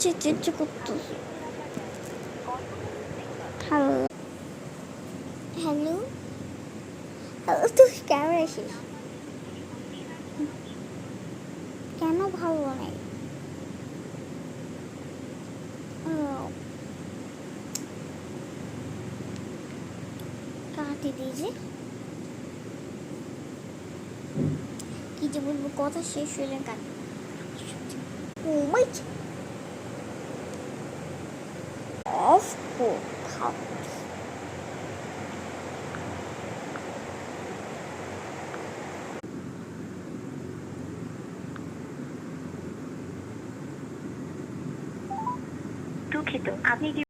যেতে ইচ্ছে করতেছে। হ্যালো হ্যালো হ্যালো, তুই কেমন আছিস? কেন ভালো নাই? কাটি দিয়ে যে কি যে বলবো, কথা শেষ হয়ে যায় কাটি। ও মাই অফ কোথাও দুঃখিত, আপনি কি